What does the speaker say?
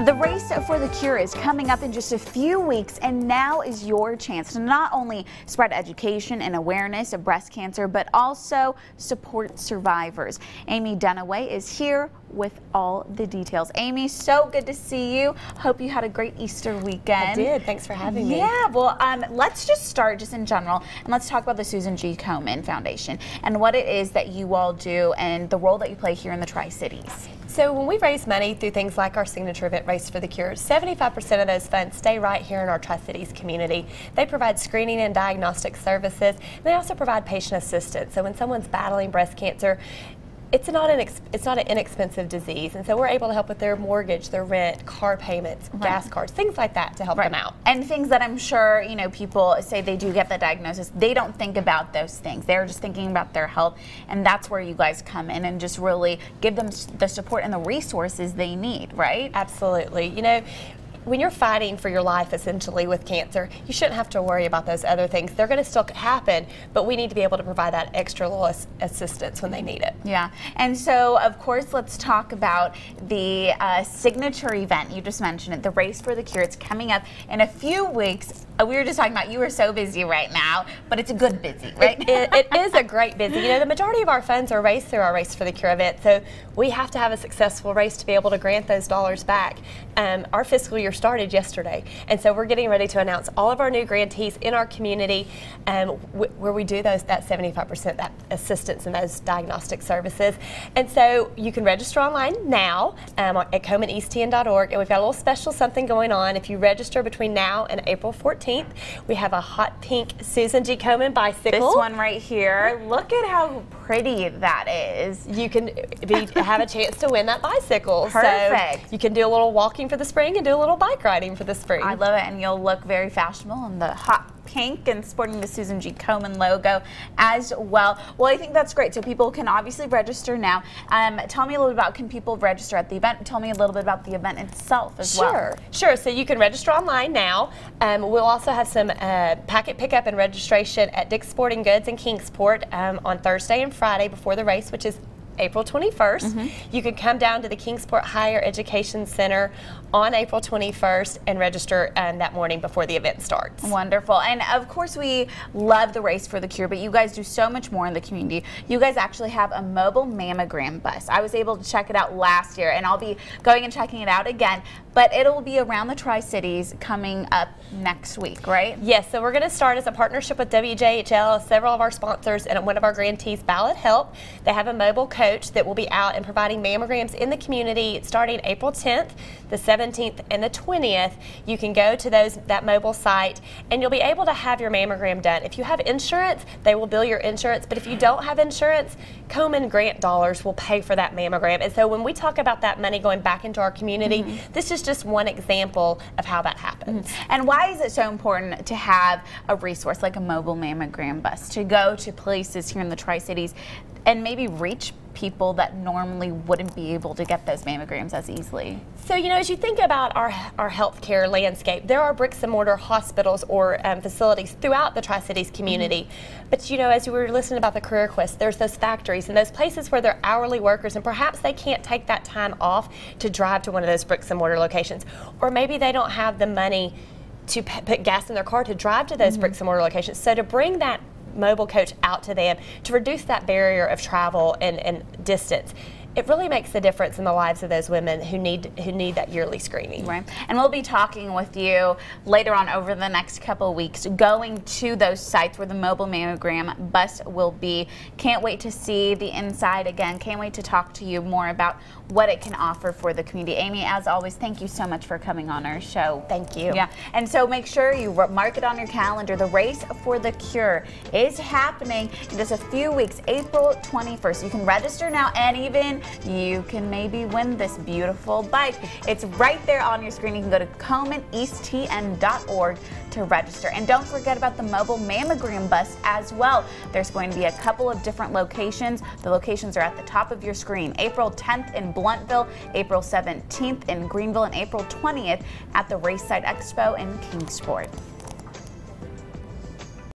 The race for the cure is coming up in just a few weeks, and now is your chance to not only spread education and awareness of breast cancer, but also support survivors. Amy Dunaway is here with all the details. Amy, so good to see you. Hope you had a great Easter weekend. I did. Thanks for having me. Yeah, well, let's just start just in general, and let's talk about the Susan G. Komen Foundation and what it is that you all do and the role that you play here in the Tri-Cities. So when we raise money through things like our signature event, Race for the Cure, 75% of those funds stay right here in our Tri-Cities community. They provide screening and diagnostic services. They also provide patient assistance. So when someone's battling breast cancer, it's not an inexpensive disease, and so we're able to help with their mortgage, their rent, car payments, gas cards, things like that to help them out. And things that I'm sure, you know, people say they do get the diagnosis, they don't think about those things. They're just thinking about their health, and that's where you guys come in and just really give them the support and the resources they need, right? Absolutely. You know, when you're fighting for your life essentially with cancer, you shouldn't have to worry about those other things. They're going to still happen, but we need to be able to provide that extra little assistance when they need it. Yeah, and so of course let's talk about the signature event. You just mentioned it, the Race for the Cure. It's coming up in a few weeks. We were just talking about you are so busy right now, but it's a good busy, right? It is a great busy. You know, the majority of our funds are raised through our Race for the Cure event, so we have to have a successful race to be able to grant those dollars back. Our fiscal year started yesterday, and so we're getting ready to announce all of our new grantees in our community where we do that 75% that assistance and those diagnostic services. And so you can register online now at KomenEastTN.org, and we've got a little special something going on. If you register between now and April 14th, we have a hot pink Susan G. Komen bicycle. This one right here. Look at how pretty that is. You can have a chance to win that bicycle. Perfect. So you can do a little walking for the spring and do a little bike riding for the spring. I love it, and you'll look very fashionable in the hot pink and sporting the Susan G. Komen logo as well. Well, I think that's great. So people can obviously register now. Tell me a little bit about, can people register at the event? Tell me a little bit about the event itself as well. Sure. So you can register online now. We'll also have some packet pickup and registration at Dick's Sporting Goods in Kingsport on Thursday and Friday before the race, which is April 21st. You can come down to the Kingsport Higher Education Center on April 21st and register that morning before the event starts. Wonderful. And of course we love the Race for the Cure, but you guys do so much more in the community. You guys actually have a mobile mammogram bus. I was able to check it out last year, and I'll be going and checking it out again, but it'll be around the Tri-Cities coming up next week, right? Yes, so we're going to start as a partnership with WJHL, several of our sponsors, and one of our grantees, Ballot Help. They have a mobile coach that will be out and providing mammograms in the community starting April 10th, the 17th, and the 20th. You can go to that mobile site, and you'll be able to have your mammogram done. If you have insurance, they will bill your insurance, but if you don't have insurance, Komen grant dollars will pay for that mammogram. And so when we talk about that money going back into our community, this is just one example of how that happens. And why is it so important to have a resource like a mobile mammogram bus to go to places here in the Tri-Cities and maybe reach people that normally wouldn't be able to get those mammograms as easily? So, you know, as you think about our healthcare landscape, there are bricks and mortar hospitals or facilities throughout the Tri-Cities community. But, you know, as you were listening about the Career Quest, there's those factories and those places where they're hourly workers, and perhaps they can't take that time off to drive to one of those bricks and mortar locations. Or maybe they don't have the money to put gas in their car to drive to those bricks and mortar locations. So to bring that mobile coach out to them to reduce that barrier of travel and distance, it really makes a difference in the lives of those women who need that yearly screening. Right. And we'll be talking with you later on over the next couple of weeks, going to those sites where the mobile mammogram bus will be. Can't wait to see the inside again. Can't wait to talk to you more about what it can offer for the community. Amy, as always, thank you so much for coming on our show. Thank you. Yeah. And so make sure you mark it on your calendar. The Race for the Cure is happening in just a few weeks, April 21st. You can register now, and even you can maybe win this beautiful bike. It's right there on your screen. You can go to KomenEastTN.org to register. And don't forget about the mobile mammogram bus as well. There's going to be a couple of different locations. The locations are at the top of your screen. April 10th in Bluntville, April 17th in Greenville, and April 20th at the Raceside Expo in Kingsport.